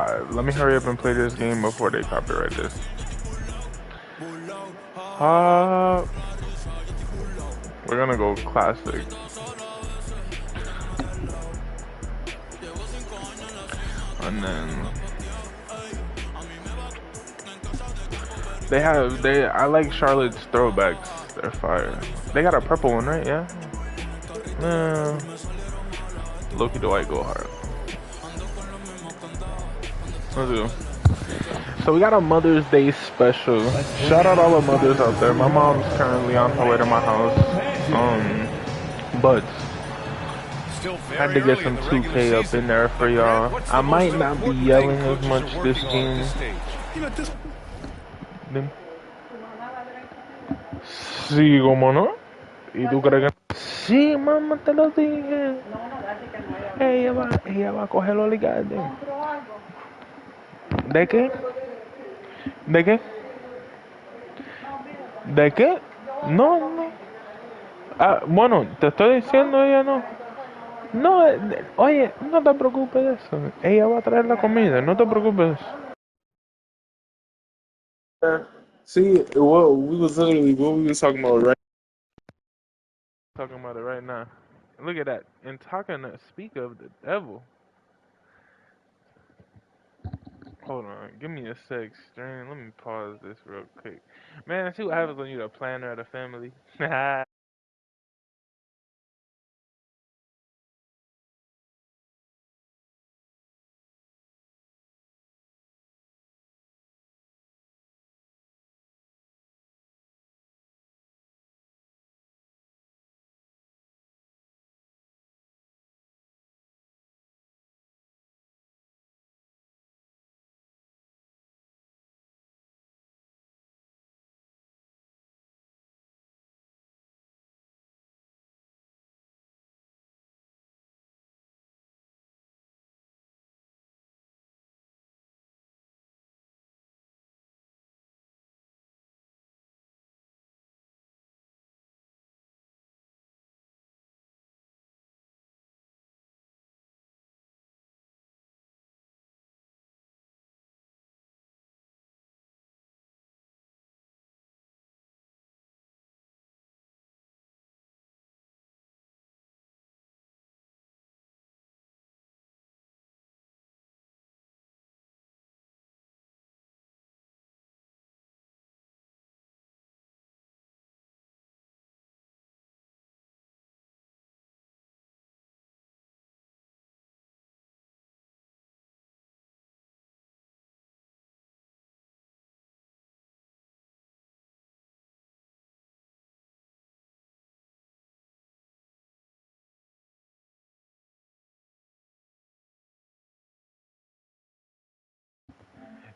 5. Let me hurry up and play this game before they copyright this. We're gonna go classic. And then I like Charlotte's throwbacks. They're fire. They got a purple one, right? Yeah. Loki Dwight go hard. Let's go. So we got a Mother's Day special. Shout out all the mothers out there. My mom's currently on her way to my house. But had to get some 2K up in there for y'all. I might not be yelling as much this game. Sí, cómo no. ¿Y tú crees que? Sí, mamá, te lo dije. Ella va a coger los ligados. ¿De qué? ¿De qué? ¿De qué? No, no. Ah, bueno, te estoy diciendo, ella no. No, oye, no te preocupes de eso. Ella va a traer la comida, no te preocupes. See, well, we was literally what we was talking about right. Talking about it right now. Look at that. And talking to speak of the devil. Hold on, give me a sec, Strain. Let me pause this real quick. Man, see what happens when you're the planner of the family.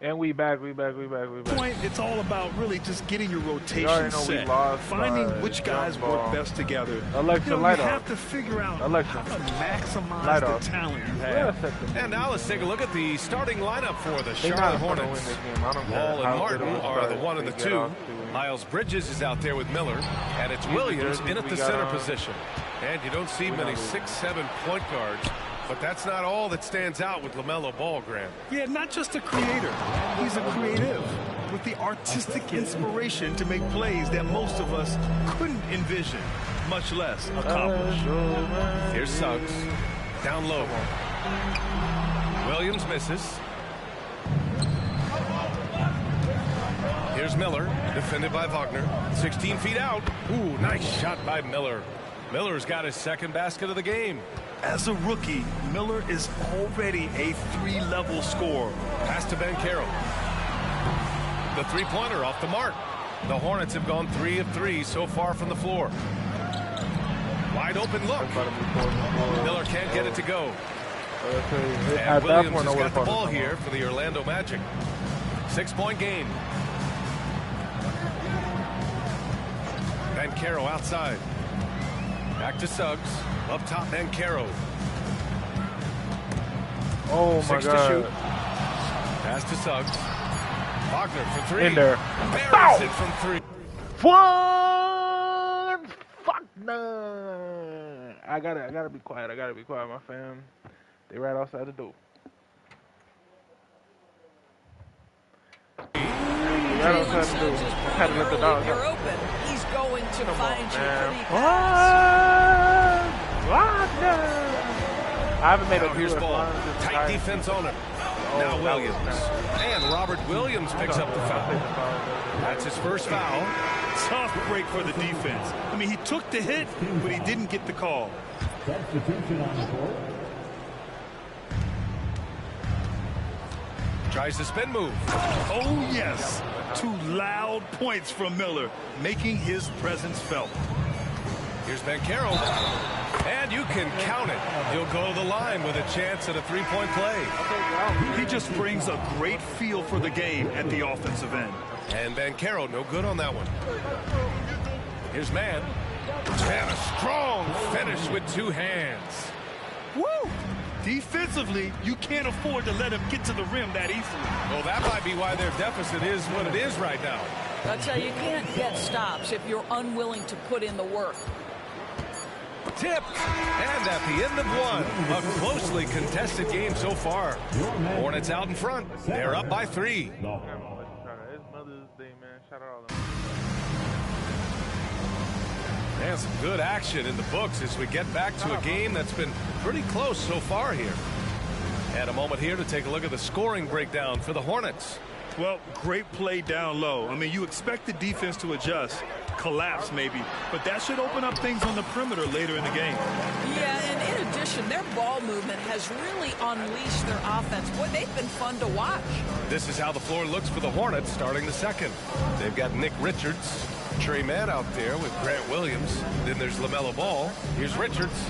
And we back. Point, it's all about really just getting your rotation set, finding which guys work best together. Alexa, you light have off. to figure out Alexa, how to maximize light the off. talent you have. And now let's take a look at the starting lineup for the Charlotte Hornets. Wall and Martin are the 1 and the 2. Miles Bridges is out there with Miller, and it's Williams in at the center position. And you don't see many 6'7" point guards. But that's not all that stands out with LaMelo Ball, Graham. Yeah, not just a creator. He's a creative with the artistic inspiration to make plays that most of us couldn't envision, much less accomplish. Here's Suggs. Down low. Williams misses. Here's Miller, defended by Wagner. 16 feet out. Ooh, nice shot by Miller. Miller's got his second basket of the game. As a rookie, Miller is already a 3-level scorer. Pass to Banchero. The three-pointer off the mark. The Hornets have gone 3 of 3 so far from the floor. Wide open look. Miller can't get it to go. And Williams has got the ball here for the Orlando Magic. 6-point game. Banchero outside. Back to Suggs. Up top, Banchero. Oh my 6 God. to shoot. Pass to Suggs. Wagner for 3. In there. Buries it from 3. What? Fuck no. I gotta be quiet. My fam. They right outside the door. Jalen Suggs is early. If you're open, he's going to find you pretty fast. I haven't made a Here's ball. Tight defense on it. Now Williams. And Robert Williams picks up the foul. That's his first foul. Tough break for the defense. I mean, he took the hit, but he didn't get the call. Substitution on the court. Tries the spin move. Oh, yes. 2 loud points from Miller, making his presence felt. Here's Banchero. And you can count it. He'll go to the line with a chance at a three-point play. He just brings a great feel for the game at the offensive end. And Banchero, no good on that one. Here's Mann. And a strong finish with 2 hands. Woo! Defensively, you can't afford to let him get to the rim that easily. Well, that might be why their deficit is what it is right now. I'll tell you, you can't get stops if you're unwilling to put in the work. Tip. And at the end of one, a closely contested game so far. Hornets out in front. They're up by 3. It's Mother's Day, man. Shout out all them. And some good action in the books as we get back to a game that's been pretty close so far here. And a moment here to take a look at the scoring breakdown for the Hornets. Well, great play down low. I mean, you expect the defense to adjust, collapse maybe, but that should open up things on the perimeter later in the game. Yeah, and in addition, their ball movement has really unleashed their offense. Boy, they've been fun to watch. This is how the floor looks for the Hornets starting the second. They've got Nick Richards, Trey Mann out there with Grant Williams. Then there's LaMelo Ball. Here's Richards.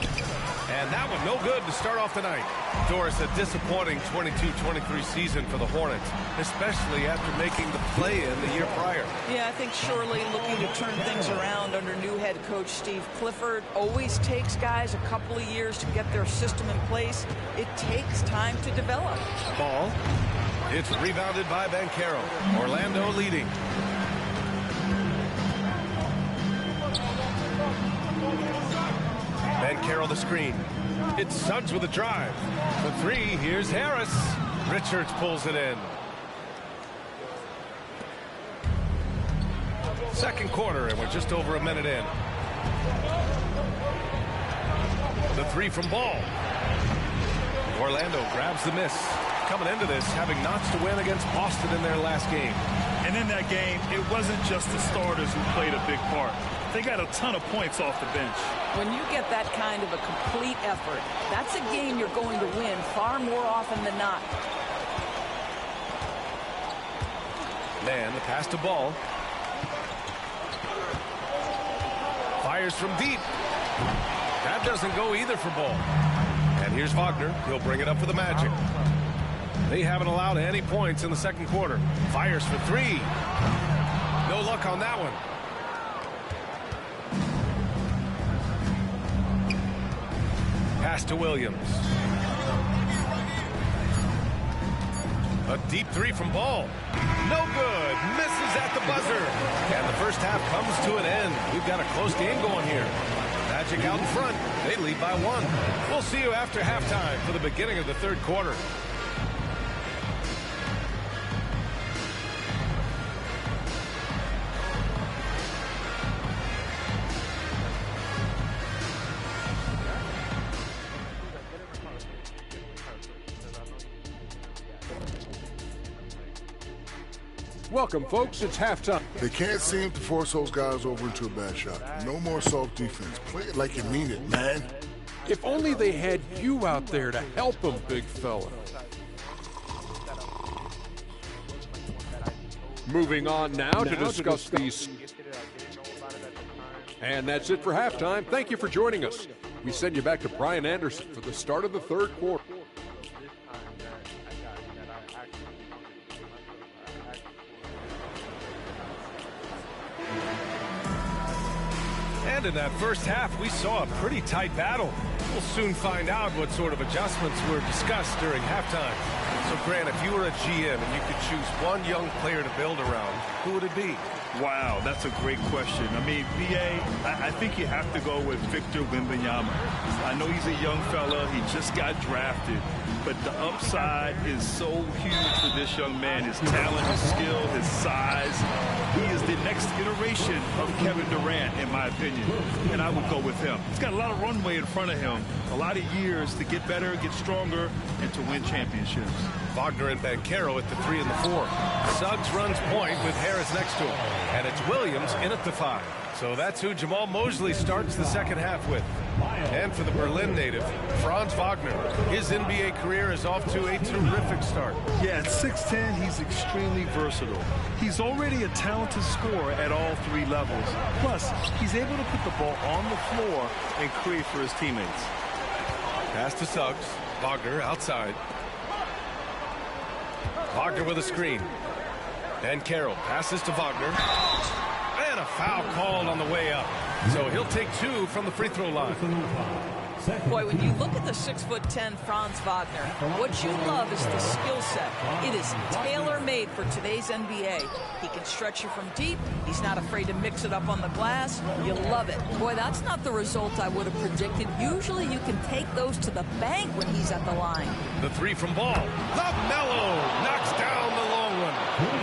And that one no good to start off the night. Doris, a disappointing 22-23 season for the Hornets, especially after making the play-in the year prior. Yeah, I think surely looking to turn things around under new head coach Steve Clifford. Always takes guys a couple of years to get their system in place. It takes time to develop. Ball. It's rebounded by Banchero. Orlando leading. Banchero the screen. It's Suggs with a drive. For 3, here's Harris. Richards pulls it in. Second quarter, and we're just over a minute in. The 3 from Ball. Orlando grabs the miss. Coming into this, having notched a win against Boston in their last game. And in that game, it wasn't just the starters who played a big part. They got a ton of points off the bench. When you get that kind of a complete effort, that's a game you're going to win far more often than not. Man, the pass to Ball. Fires from deep. That doesn't go either for Ball. And here's Wagner. He'll bring it up for the Magic. They haven't allowed any points in the second quarter. Fires for 3. No luck on that one. Pass to Williams. A deep 3 from Ball. No good. Misses at the buzzer. And the first half comes to an end. We've got a close game going here. Magic out in front. They lead by 1. We'll see you after halftime for the beginning of the third quarter. Welcome, folks. It's halftime. They can't seem to force those guys over into a bad shot. No more soft defense. Play it like you mean it, man. If only they had you out there to help them, big fella. Moving on now to discuss these. And that's it for halftime. Thank you for joining us. We send you back to Brian Anderson for the start of the third quarter. And in that first half, we saw a pretty tight battle. We'll soon find out what sort of adjustments were discussed during halftime. So, Grant, if you were a GM and you could choose one young player to build around, who would it be? Wow, that's a great question. I mean, B.A., I think you have to go with Victor Wembanyama. I know he's a young fella. He just got drafted. But the upside is so huge for this young man. His talent, his skill, his size. He is the next iteration of Kevin Durant, in my opinion. And I would go with him. He's got a lot of runway in front of him. A lot of years to get better, get stronger, and to win championships. Wagner and Banchero at the 3 and the 4. Suggs runs point with Harris next to him. And it's Williams in at the 5. So that's who Jamal Mosley starts the second half with. And for the Berlin native, Franz Wagner. His NBA career is off to a terrific start. Yeah, at 6'10", he's extremely versatile. He's already a talented scorer at all 3 levels. Plus, he's able to put the ball on the floor and create for his teammates. Pass to Suggs. Wagner outside. Wagner with a screen. Banchero passes to Wagner. And a foul called on the way up. So he'll take 2 from the free throw line. Boy, when you look at the 6'10" Franz Wagner, what you love is the skill set. It is tailor-made for today's NBA. He can stretch you from deep. He's not afraid to mix it up on the glass. You love it. Boy, that's not the result I would have predicted. Usually you can take those to the bank when he's at the line. The 3 from Ball. LaMelo knocks down the long one.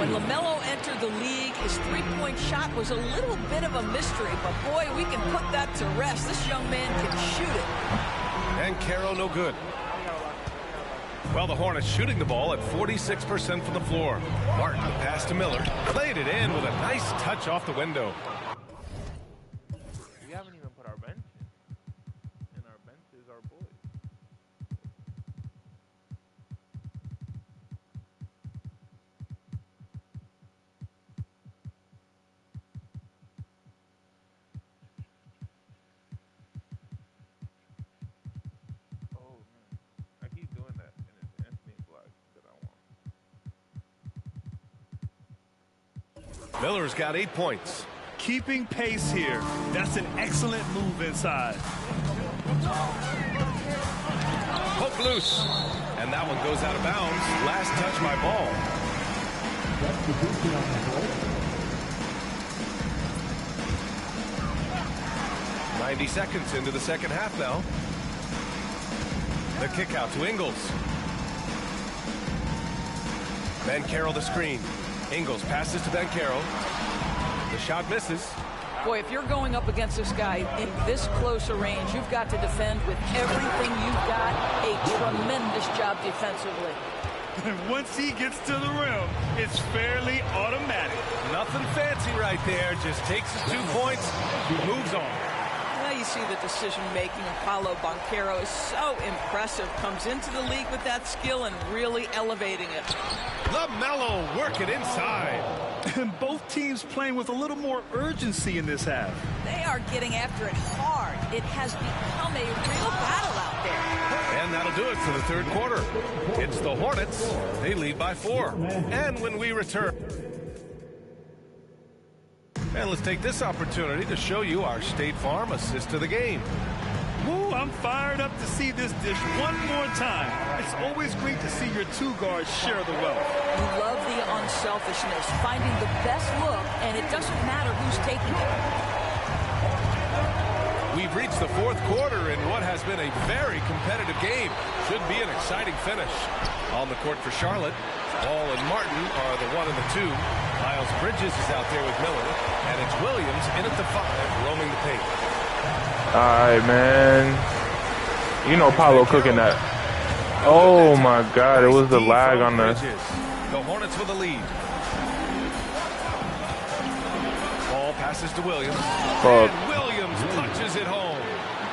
When LaMelo entered the league, his three-point shot was a little bit of a mystery, but boy, we can put that to rest. This young man can shoot it. And Caro no good. Well, the Hornets shooting the ball at 46% from the floor. Martin pass to Miller. Played it in with a nice touch off the window. We haven't even put our bench in. And our bench is our boys. Miller's got 8 points. Keeping pace here. That's an excellent move inside. Hook loose. And that one goes out of bounds. Last touch by Ball. 90 seconds into the second half now. The kick out to Ingles. Banchero the screen. Ingles passes to Banchero. The shot misses. Boy, if you're going up against this guy in this close a range, you've got to defend with everything you've got. A tremendous job defensively. Once he gets to the rim, it's fairly automatic. Nothing fancy right there. Just takes his 2 points, moves on. Now you see the decision-making of Paolo Banchero is so impressive. Comes into the league with that skill and really elevating it. LaMelo working inside. And both teams playing with a little more urgency in this half. They are getting after it hard. It has become a real battle out there. And that'll do it for the third quarter. It's the Hornets. They lead by 4. And when we return... And let's take this opportunity to show you our State Farm assist to the game. Woo, I'm fired up to see this dish one more time. It's always great to see your 2 guards share the wealth. You love the unselfishness, finding the best look, and it doesn't matter who's taking it. We've reached the fourth quarter in what has been a very competitive game. Should be an exciting finish. On the court for Charlotte, Ball and Martin are the 1 and the 2. Miles Bridges is out there with Miller, and it's Williams in at the 5, roaming the paint. Alright, man. You know Paolo cooking that. Oh my god, it was the lag on the... The Hornets with the lead. Ball passes to Williams. And Williams punches it home.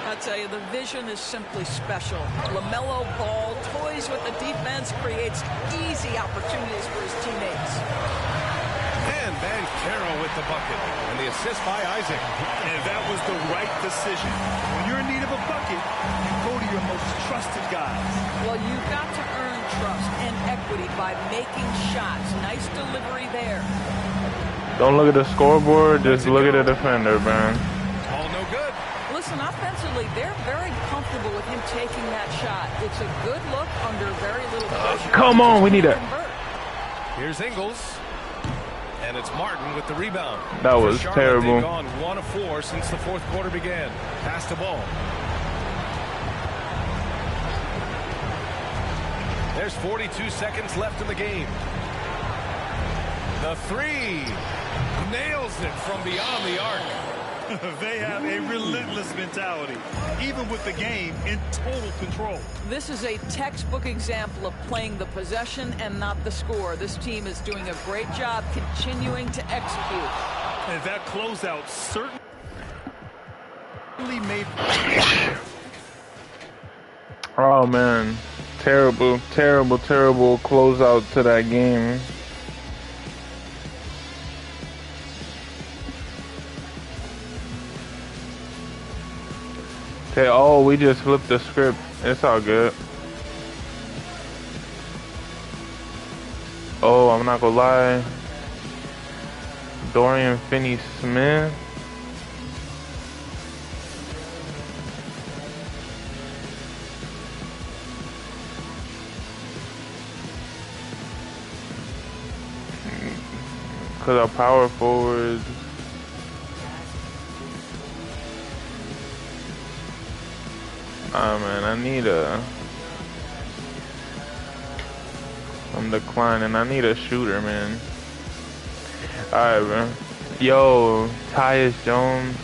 I'll tell you, the vision is simply special. LaMelo Ball toys with the defense, creates easy opportunities for his teammates. And Banchero with the bucket. And the assist by Isaac. And that was the right decision. When you're in need of a bucket, you go to your most trusted guys. Well, you've got to earn trust and equity by making shots. Nice delivery there. Don't look at the scoreboard, just look at the defender, man. All no good. Listen, offensively, they're very comfortable with him taking that shot. It's a good look under very little pressure. Come on, we need it. Here's Ingles. And it's Martin with the rebound. That was terrible. They've gone 1 of 4 since the fourth quarter began. Pass the ball. There's 42 seconds left in the game. The three. Nails it from beyond the arc. They have a relentless mentality, even with the game in total control. This is a textbook example of playing the possession and not the score. This team is doing a great job continuing to execute. And that closeout certainly made... Oh, man. Terrible, terrible, terrible closeout to that game. Okay, oh, we just flipped the script. It's all good. Oh, I'm not gonna lie. Dorian Finney-Smith. Because our power forwards. Man, I need I'm declining. I need a shooter, man. Alright, bro. Yo, Tyus Jones.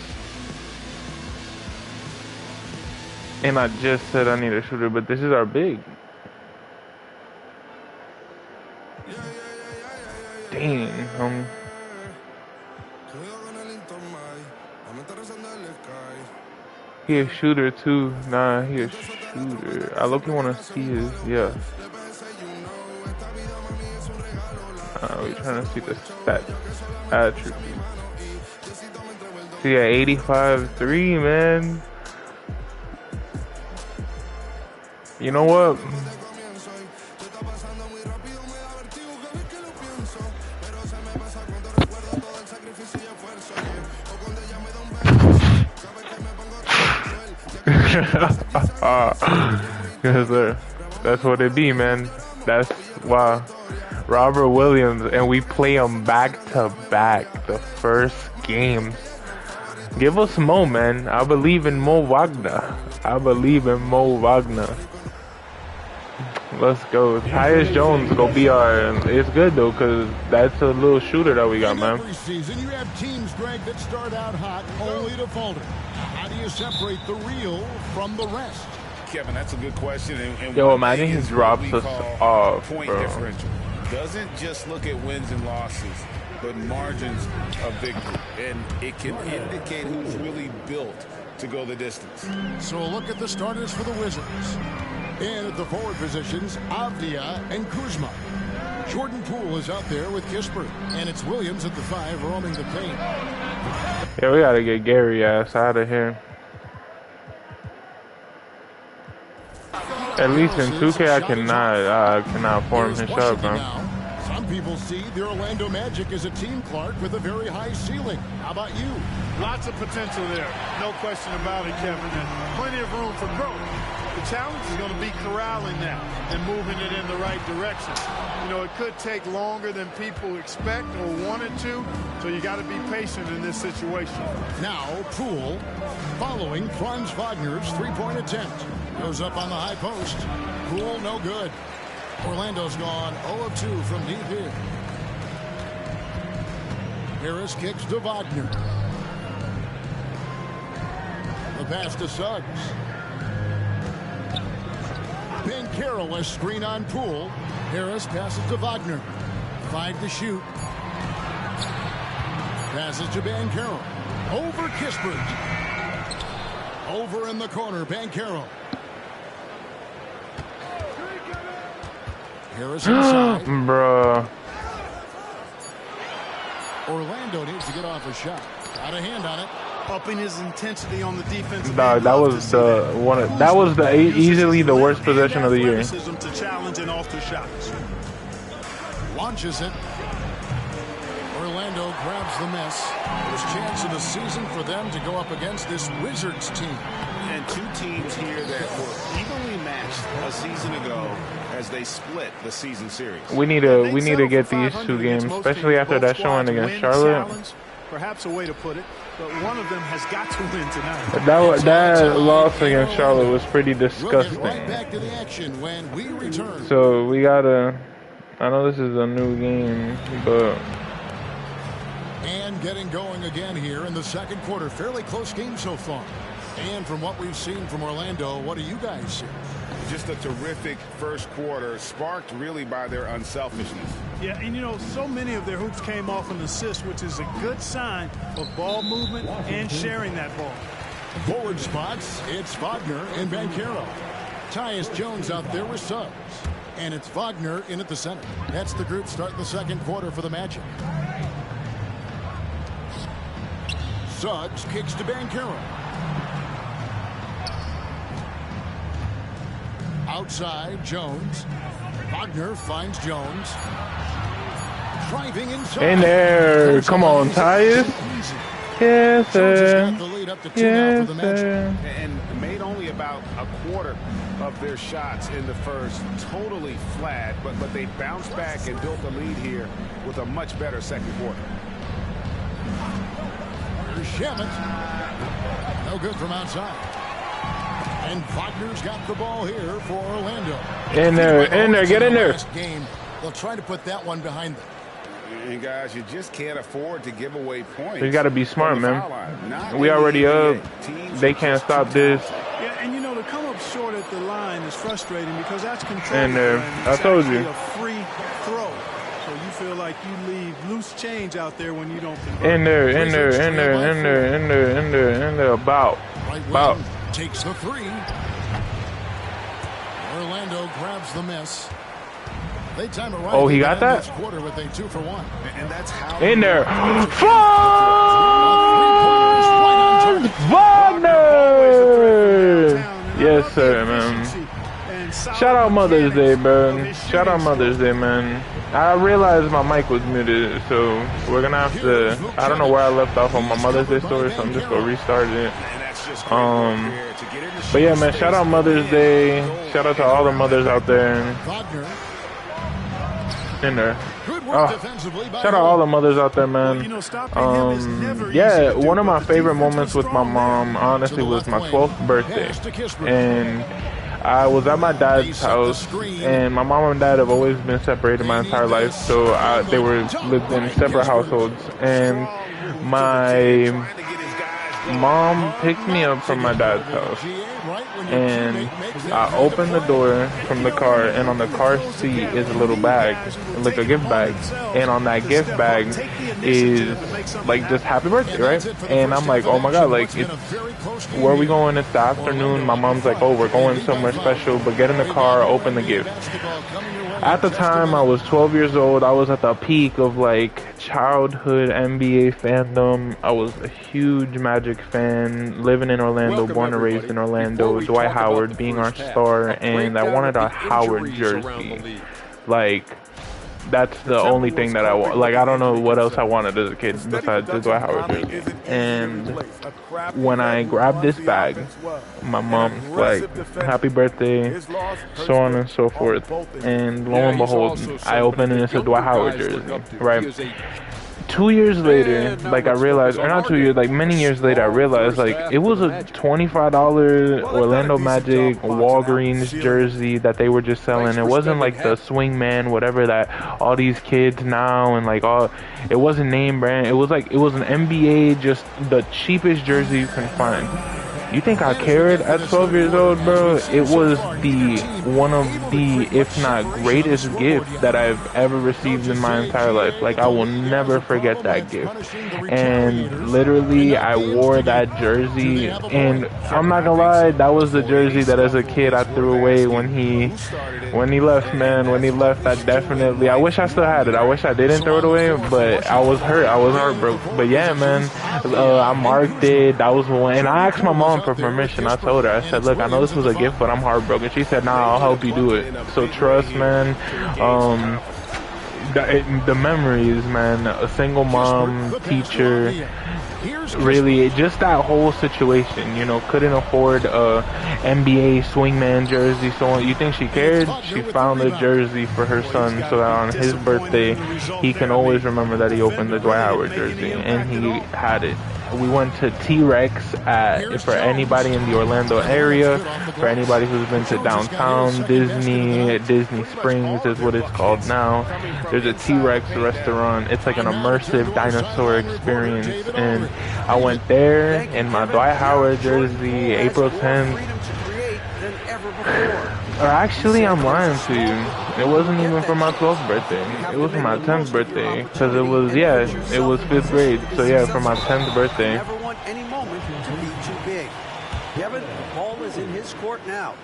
And I just said I need a shooter, but this is our big. Dang, He a shooter too. Nah, he a shooter. I look, you wanna see his, yeah. We're trying to see the stat attributes. See, yeah, 85-3, man. You know what? Yes, sir. That's what it be, man. That's why Robert Williams, and we play them back to back the first games. Give us Mo, man. I believe in Mo Wagner. I believe in Mo Wagner. Let's go. Tyus Jones go be our. It's good though, cause that's a little shooter that we got, man. Every season you have teams, Greg, that start out hot only to falter. How do you separate the real from the rest? Kevin, that's a good question. And yo, imagine he drops us off, point bro. Differential. Doesn't just look at wins and losses, but margins of victory, and it can indicate who's really built to go the distance. So a look at the starters for the Wizards. And at the forward positions, Avdia and Kuzma. Jordan Poole is out there with Kispert, and it's Williams at the 5 roaming the paint. Yeah, we gotta get Gary ass out of here. At least in 2K, I cannot form his shot, bro. Some people see the Orlando Magic as a team, Clark, with a very high ceiling. How about you? Lots of potential there. No question about it, Kevin. And plenty of room for growth. The challenge is going to be corralling that and moving it in the right direction. You know, it could take longer than people expect or want it to, so you got to be patient in this situation. Now, Poole, following Franz Wagner's three-point attempt. Goes up on the high post. Poole, no good. Orlando's gone 0 of 2 from deep here. Harris kicks to Wagner. The pass to Suggs. Banchero, a screen on Poole. Harris passes to Wagner. 5 to shoot. Passes to Banchero. Over Kispert. Over in the corner, Banchero. Harris inside. Bruh. Orlando needs to get off a shot. Got a hand on it. Upping his intensity on the defensive Dog, end. that was the one. That was the easily the worst possession of the year. To challenge and alter shots. Launches it. Orlando grabs the miss. First chance of the season for them to go up against this Wizards team. And two teams here that were evenly matched a season ago as they split the season series. We need to get these 2 games, especially after that showing against Charlotte. Perhaps a way to put it, but one of them has got to win tonight. That loss against Charlotte was pretty disgusting. So we gotta. I know this is a new game, but. And getting going again here in the second quarter. Fairly close game so far. And from what we've seen from Orlando, what do you guys see? Just a terrific first quarter, sparked really by their unselfishness. Yeah, and you know, so many of their hoops came off an assist, which is a good sign of ball movement and sharing that ball. Forward spots, it's Wagner and Banchero. Tyus Jones out there with subs. And it's Wagner in at the center. That's the group starting the second quarter for the Magic. Suggs kicks to Banchero. Outside, Jones. Wagner finds Jones. Driving inside. In there. Come on, Tyus. Yes, sir. Yes, sir. And made only about a quarter of their shots in the first. Totally flat, but they bounced back and built the lead here with a much better second quarter. Here's Shamet. No good from outside. And Wagner's got the ball here for Orlando. In there, get in there. Game, they'll try to put that one behind them. And guys, you just can't afford to give away points. You got to be smart, man. We already up. They can't stop this. Yeah, and you know, to come up short at the line is frustrating because that's control. In there, I told you. A free throw. So you feel like you leave loose change out there when you don't convert. In there. About. Takes the three. Orlando grabs the miss. They time it right. Oh, he got that? Quarter with a 2-for-1. And that's how in there. Wagner! Yes, sir, man. Shout out Mother's Day, man. Shout out Mother's Day, man. I realized my mic was muted, so we're gonna have to. I don't know where I left off on my Mother's Day story, so I'm just gonna restart it. But yeah, man, shout out Mother's Day. Shout out to all the mothers out there. In there. Shout out all the mothers out there, man. Yeah, one of my favorite moments with my mom, honestly, was my 12th birthday. And I was at my dad's house, and my mom and dad have always been separated my entire life, so they lived in separate households. And my mom picked me up from my dad's house, and I opened the door from the car, and on the car seat is a little bag, like a gift bag, and on that gift bag is like just happy birthday, right? And I'm like, oh my god, like, where are we going? It's the afternoon. My mom's like, oh, we're going somewhere special, but get in the car, open the gift. At the time, I was 12 years old. I was at the peak of like childhood NBA fandom. I was a huge Magic fan, living in Orlando, born and raised in Orlando. Dwight Howard being our star, and I wanted a Howard jersey. Like, that's the only thing that I want. Like, I don't know what else I wanted as a kid besides the Dwight Howard jersey. And when I grabbed this bag, my mom's like, happy birthday, so on and so forth. And lo and behold, I opened and it's a Dwight Howard jersey, right? 2 years later, like, I realized, or not 2 years, like many years later, I realized, like, it was a $25 Orlando Magic Walgreens jersey that they were just selling. It wasn't like the Swingman, whatever, that all these kids now, and like all, it wasn't name brand. It was like, it was an NBA, just the cheapest jersey you can find. You think I cared at 12 years old, bro? It was one of the, if not greatest gift that I've ever received in my entire life. Like, I will never forget that gift. And literally, I wore that jersey, and I'm not gonna lie, that was the jersey that as a kid I threw away when he left, man. When he left, I definitely, I wish I still had it. I wish I didn't throw it away, but I was hurt. I was heartbroken. But yeah, man, I marked it. That was one, and I asked my mom for permission. I told her, I said, look, I know this was a gift, but I'm heartbroken. She said, nah, I'll help you do it. So trust, man. The memories, man. A single mom, teacher, really, just that whole situation, you know, couldn't afford a NBA swingman jersey, so you think she cared? She found a jersey for her son so that on his birthday, he can always remember that he opened the Dwight Howard jersey, and he had it. We went to T-Rex for anybody in the Orlando area, for anybody who's been to downtown, Disney Springs is what it's called now. There's a T-Rex restaurant. It's like an immersive dinosaur experience, and I went there in my Dwight Howard jersey, April 10th. Or actually, I'm lying to you. It wasn't even for my 12th birthday. It was for my 10th birthday. Because it was, yeah, it was 5th grade. So yeah, for my 10th birthday. Never want any moment to be too big. Kevin, the ball is in his court now.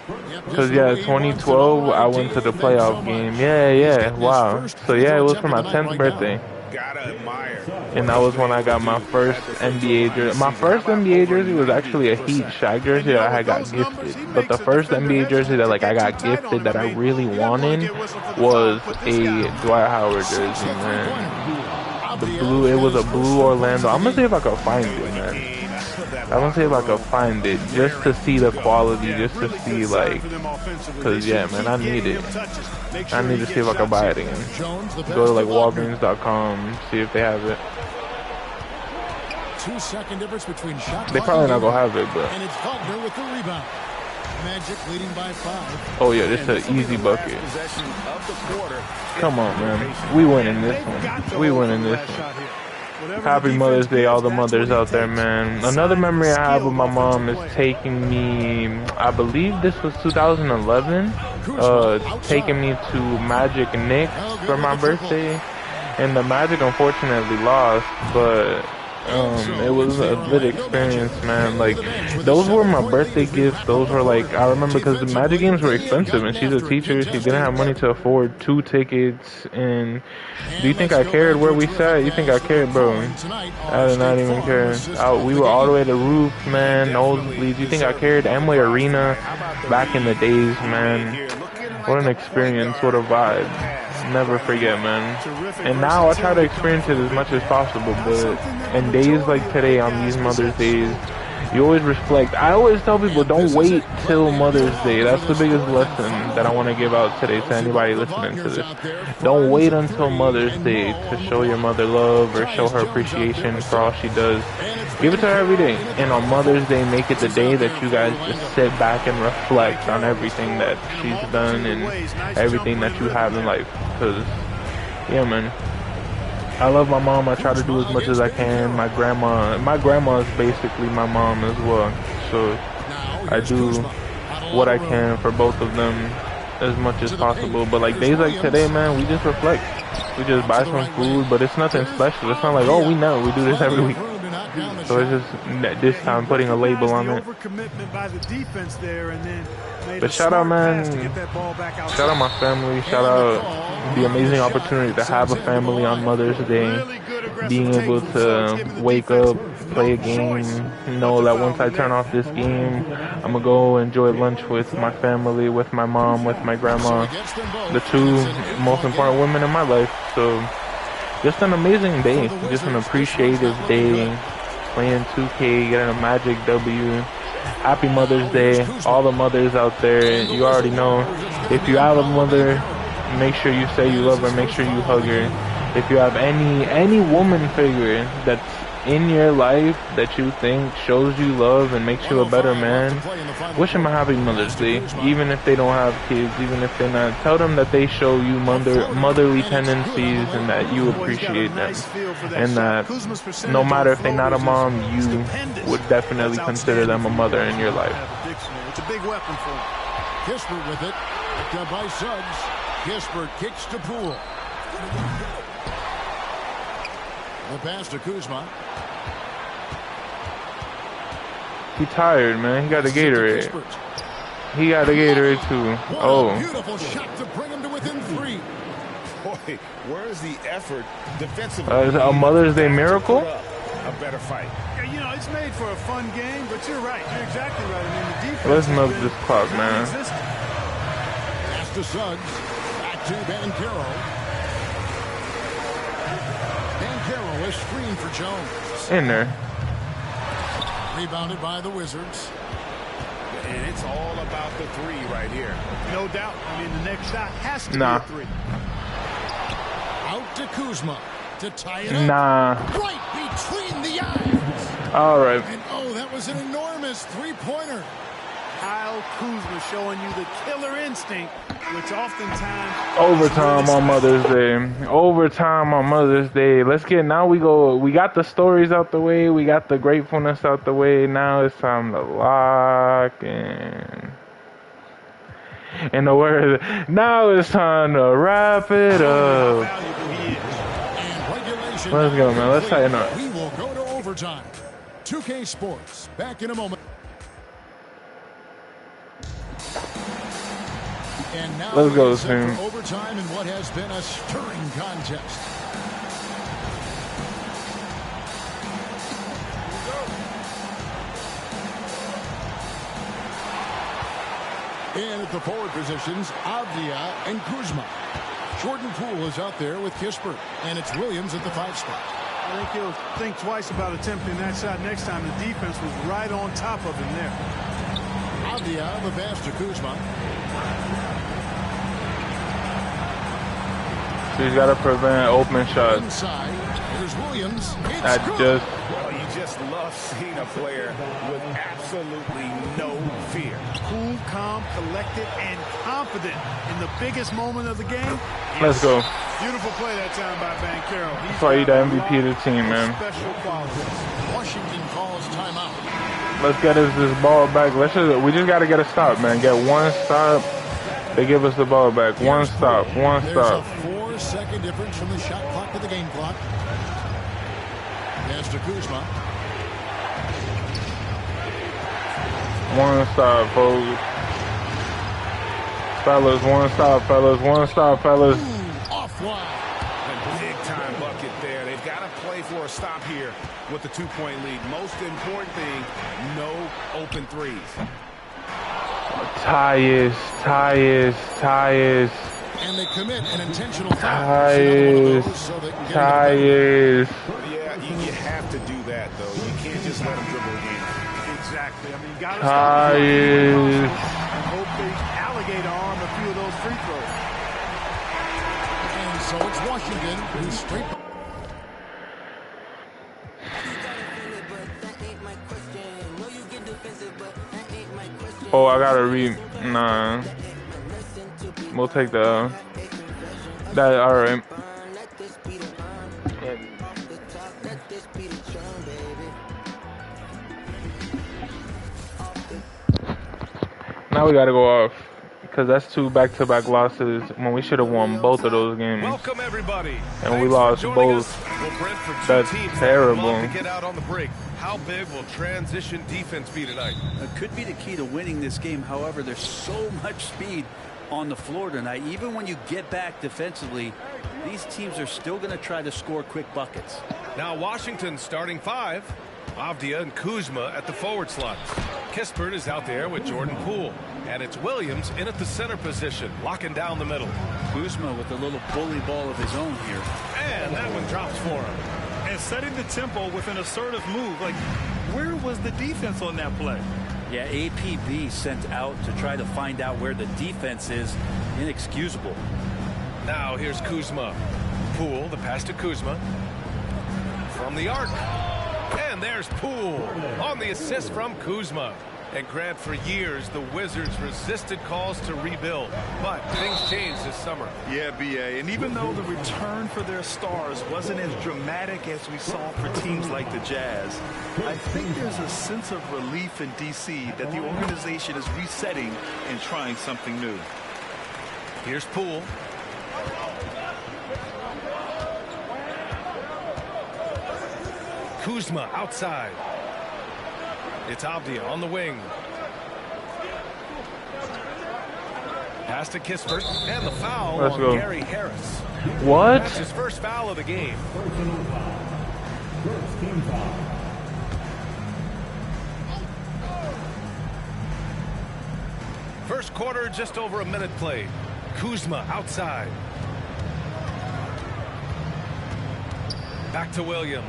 Because yeah, 2012, I went to the playoff game. Yeah, wow. So yeah, it was for my 10th birthday. Gotta admire. And that was when I got my first NBA jersey. My first NBA jersey was actually a Heat Shaq jersey that I had got gifted. But the first NBA jersey that like I got gifted that I really wanted was a Dwight Howard jersey, man. The blue, it was a blue Orlando. I'm gonna see if I can find it, man. I'm gonna see if I can find it just to see the quality, just to see like, cause yeah, man, I need it. I need to see if I can buy it again. Go to like Walgreens.com, see if they have it. 2-second difference between shot. They probably not gonna have it, but. And it's Wagner with the rebound. Magic leading by 5. Oh yeah, this is an easy bucket. Come on, man. We winning this one. We winning this one. Happy Mother's Day, all the mothers out there, man. Another memory I have with my mom is taking me, I believe this was 2011, taking me to Magic Knicks for my birthday. And the Magic unfortunately lost, but it was a good experience, man. Like, those were my birthday gifts. Those were like, I remember because the Magic games were expensive, and she's a teacher. She didn't have money to afford 2 tickets. And do you think I cared where we sat? You think I cared, bro? I did not even care. We were all the way to the roof, man. Nosebleeds. You think I cared? Amway Arena back in the days, man. What an experience. What a vibe. Never forget, man. And now I try to experience it as much as possible, but in days like today, on these Mother's Days, you always reflect. I always tell people, don't wait till Mother's Day. That's the biggest lesson that I want to give out today to anybody listening to this. Don't wait until Mother's Day to show your mother love or show her appreciation for all she does. Give it to her every day. And on Mother's Day, make it the day that you guys just sit back and reflect on everything that she's done and everything that you have in life. Because, yeah, man. I love my mom. I try to do as much as I can. My grandma is basically my mom as well. So I do what I can for both of them as much as possible. But like days like today, man, we just reflect. We just buy some food, but it's nothing special. It's not like, oh, we know we do this every week. So it's just this time putting a label on it. But shout out, man. Shout out my family. Shout out the amazing opportunity to have a family on Mother's Day. Being able to wake up, play a game, know that once I turn off this game, I'm gonna go enjoy lunch with my family, with my mom, with my grandma, the 2 most important women in my life. So just an amazing day, just an appreciative day, playing 2K, getting a Magic W. Happy Mother's Day, all the mothers out there. You already know, if you have a mother, make sure you say you love her, make sure you hug her. If you have any woman figure that's in your life that you think shows you love and makes you a better man, wish them a happy Mother's Day. Even if they don't have kids, even if they're not, tell them that they show you motherly tendencies and that you appreciate them. And that no matter if they're not a mom, you would definitely consider them a mother in your life. It's a big weapon for him. Kispert with it. Picked up by Suggs. Kispert kicks to Poole. The pass to Kuzma. He tired, man. He got a Gatorade. He got a Gatorade too. Oh. Beautiful shot to bring him to within 3. Boy, where's the effort defensively? Is it a Mother's Day miracle? A better fight. Yeah, you know, it's made for a fun game, but you're right. You're exactly right. I mean, the defense. Let's milk this clock, man. Pass to Suggs. Back to Banchero. Banchero is screen for Jones. In there. Rebounded by the Wizards. And it's all about the three right here. No doubt. I mean, the next shot has to be Nah. a three. Out to Kuzma to tie it up. Nah. Right between the eyes. All right. And oh, that was an enormous three-pointer. Kyle Kuzma showing you the killer instinct, which oftentimes... Overtime on Mother's Day. Overtime on Mother's Day. Let's get, now we got the stories out the way. We got the gratefulness out the way. Now it's time to lock in. In the word, now it's time to wrap it up. Let's go, man. Let's tighten up. We will go to overtime. 2K Sports, back in a moment. And now Let's go, we're set team. for overtime in what has been a stirring contest. And at the forward positions, Avdia and Kuzma. Jordan Poole is out there with Kispert, and it's Williams at the 5 spot. I think he'll think twice about attempting that shot next time. The defense was right on top of him there. Avdia, the pass to Kuzma. He's got to prevent open shots. Inside, here's Williams. It's I good. Well, you just love seeing a player with absolutely no fear. Cool, calm, collected, and confident in the biggest moment of the game. Let's go. Beautiful play that time by Banchero. That's why you're the MVP of the team, man. Special qualities. Washington calls timeout. Let's get us this ball back. We just got to get a stop, man. Get one stop. They give us the ball back. One stop. One stop. There's a 4-second difference from the shot clock to the game clock. Pass to Kuzma. One stop, folks. Fellas, one stop, fellas. One stop, fellas. Offline. A big-time bucket there. They've got to play for a stop here with the 2-point lead. Most important thing, no open threes. Tyus. And they commit an intentional foul. Tyus. Yeah, you have to do that, though. You can't just let them dribble again. Exactly. I mean, you got to stop Tyus. and hope they alligator arm a few of those free throws. And so it's Washington who's straight. Oh, I gotta read. Nah. We'll take the. That, alright. Now we gotta go off. Because that's 2 back-to-back losses when we should have won both of those games. Welcome everybody. And we lost both. That's terrible. To get out on the break. How big will transition defense be tonight? It could be the key to winning this game. However, there's so much speed on the floor tonight. Even when you get back defensively, these teams are still going to try to score quick buckets. Now Washington's starting 5. Avdia and Kuzma at the forward slots. Kispert is out there with Jordan Poole. And it's Williams in at the center position, locking down the middle. Kuzma with a little bully ball of his own here. And that one drops for him. And setting the tempo with an assertive move. Like, where was the defense on that play? Yeah, APB sent out to try to find out where the defense is. Inexcusable. Now here's Kuzma. Poole, the pass to Kuzma. From the arc. And there's Poole on the assist from Kuzma. And Grant, for years, the Wizards resisted calls to rebuild. But things changed this summer. Yeah, BA. And even though the return for their stars wasn't as dramatic as we saw for teams like the Jazz, I think there's a sense of relief in D.C. that the organization is resetting and trying something new. Here's Poole. Kuzma outside. It's Avdia on the wing. Pass to Kispert. And the foul on Gary Harris. What? That's his first foul of the game. First quarter, just over a minute played. Kuzma outside. Back to Williams.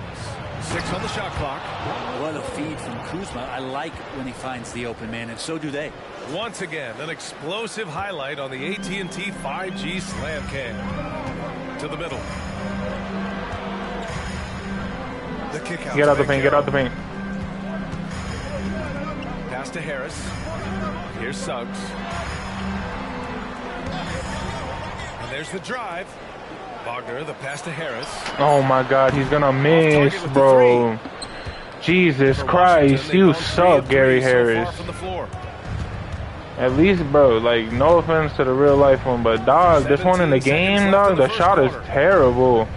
6 on the shot clock. What a feed from Kuzma. I like when he finds the open man, and so do they. Once again, an explosive highlight on the AT&T 5G Slam Cam. To the middle. The kick out. Get out the paint, get out the paint. Pass to Harris. Here's Suggs. And there's the drive. Wagner, the pass to Harris. Oh my God, he's gonna miss, bro. Jesus Christ, you suck, Gary Harris. At least, bro, like, no offense to the real life one, but dog, this one in the game, dog, the shot is terrible.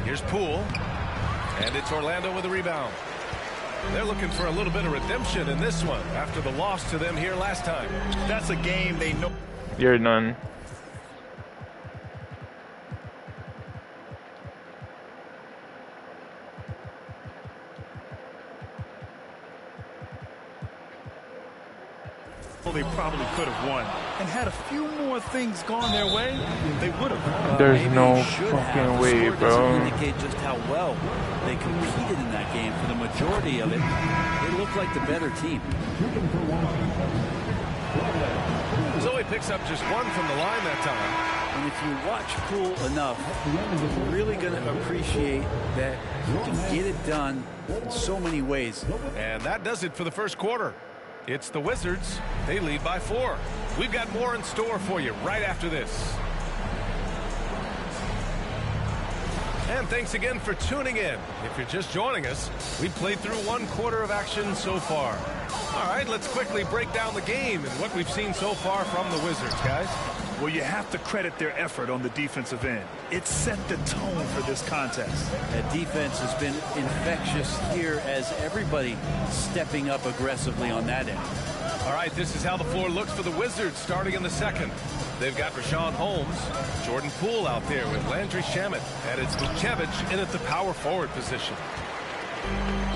Here's Poole, and it's Orlando with the rebound. They're looking for a little bit of redemption in this one after the loss to them here last time. That's a game they know. You're none. Well, they probably could have won. And had a few more things gone their way, they would have. There's no fucking way, bro. Doesn't indicate just how well they competed in that game. For the majority of it, they looked like the better team. Zoe picks up just 1 from the line that time. And if you watch Poole enough, you're really going to appreciate that he can get it done in so many ways. And that does it for the first quarter. It's the Wizards. They lead by 4. We've got more in store for you right after this. And thanks again for tuning in. If you're just joining us, we've played through 1 quarter of action so far. All right, let's quickly break down the game and what we've seen so far from the Wizards, guys. Well, you have to credit their effort on the defensive end. It set the tone for this contest. That defense has been infectious here as everybody stepping up aggressively on that end. All right, this is how the floor looks for the Wizards starting in the second. They've got Richaun Holmes, Jordan Poole out there with Landry Shamet, and it's Vucevic in at the power forward position.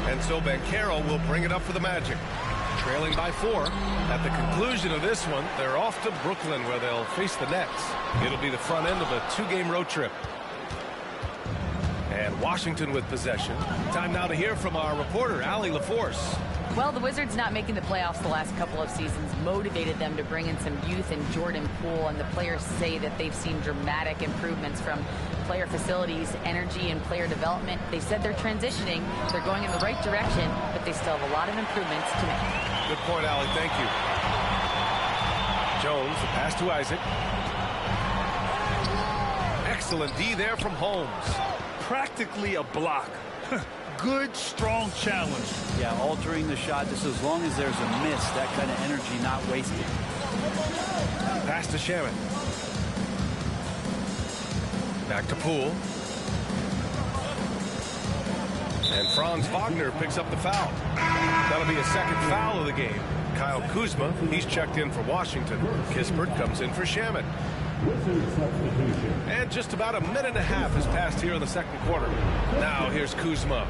And so Banchero will bring it up for the Magic. Trailing by 4. At the conclusion of this one, they're off to Brooklyn where they'll face the Nets. It'll be the front end of a 2-game road trip. And Washington with possession. Time now to hear from our reporter, Allie LaForce. Well, the Wizards not making the playoffs the last couple of seasons motivated them to bring in some youth in Jordan Poole, and the players say that they've seen dramatic improvements from player facilities, energy, and player development. They said they're transitioning, they're going in the right direction, but they still have a lot of improvements to make. Good point, Allie. Thank you. Jones, the pass to Isaac. Excellent D there from Holmes. Practically a block. Good, strong challenge. Yeah, altering the shot just as long as there's a miss, that kind of energy not wasted. Pass to Shamet. Back to Poole. And Franz Wagner picks up the foul. That'll be a second foul of the game. Kyle Kuzma, he's checked in for Washington. Kispert comes in for Shamet. And just about a minute and a half has passed here in the second quarter. Now here's Kuzma.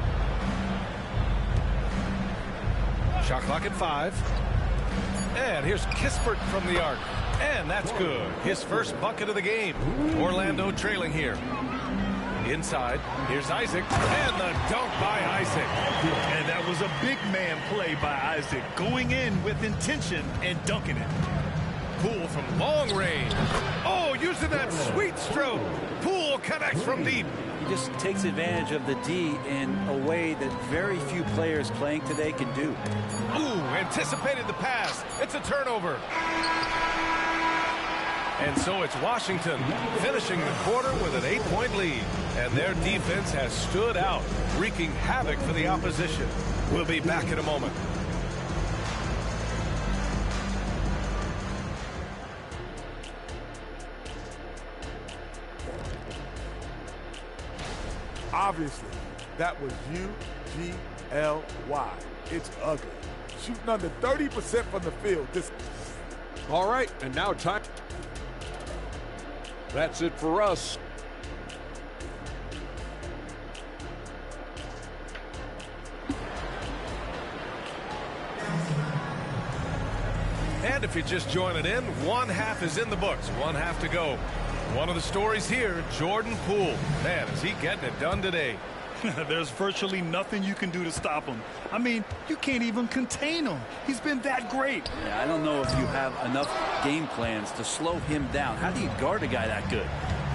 Shot clock at 5. And here's Kispert from the arc. And that's good. His first bucket of the game. Orlando trailing here. Inside, here's Isaac. And the dunk by Isaac. And that was a big man play by Isaac. Going in with intention and dunking it. Poole from long range. Oh, using that sweet stroke. Poole connects from deep. He just takes advantage of the D in a way that very few players playing today can do. Ooh, anticipated the pass. It's a turnover. And so it's Washington finishing the quarter with an 8-point lead. And their defense has stood out, wreaking havoc for the opposition. We'll be back in a moment. Obviously, that was U-G-L-Y. It's ugly. Shooting under 30% from the field. All right, and now time. That's it for us. And if you're just joining in, 1 half is in the books. 1 half to go. One of the stories here, Jordan Poole. Man, is he getting it done today. There's virtually nothing you can do to stop him. I mean, you can't even contain him. He's been that great. Yeah, I don't know if you have enough game plans to slow him down. How do you guard a guy that good?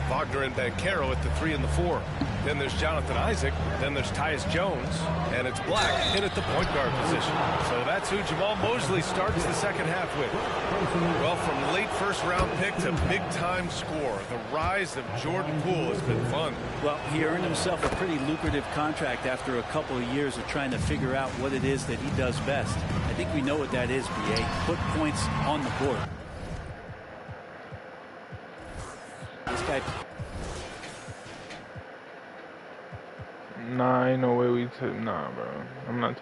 Wagner and Banchero at the 3 and the 4. Then there's Jonathan Isaac. Then there's Tyus Jones. And it's Black in at the point guard position. So that's who Jamal Mosley starts the second half with. Well, from late first-round pick to big-time scorer, the rise of Jordan Poole has been fun. Well, he earned himself a pretty lucrative contract after a couple of years of trying to figure out what it is that he does best. I think we know what that is, B.A. Put points on the board. This guy. Nah, ain't no way we took. Nah, bro. I'm not.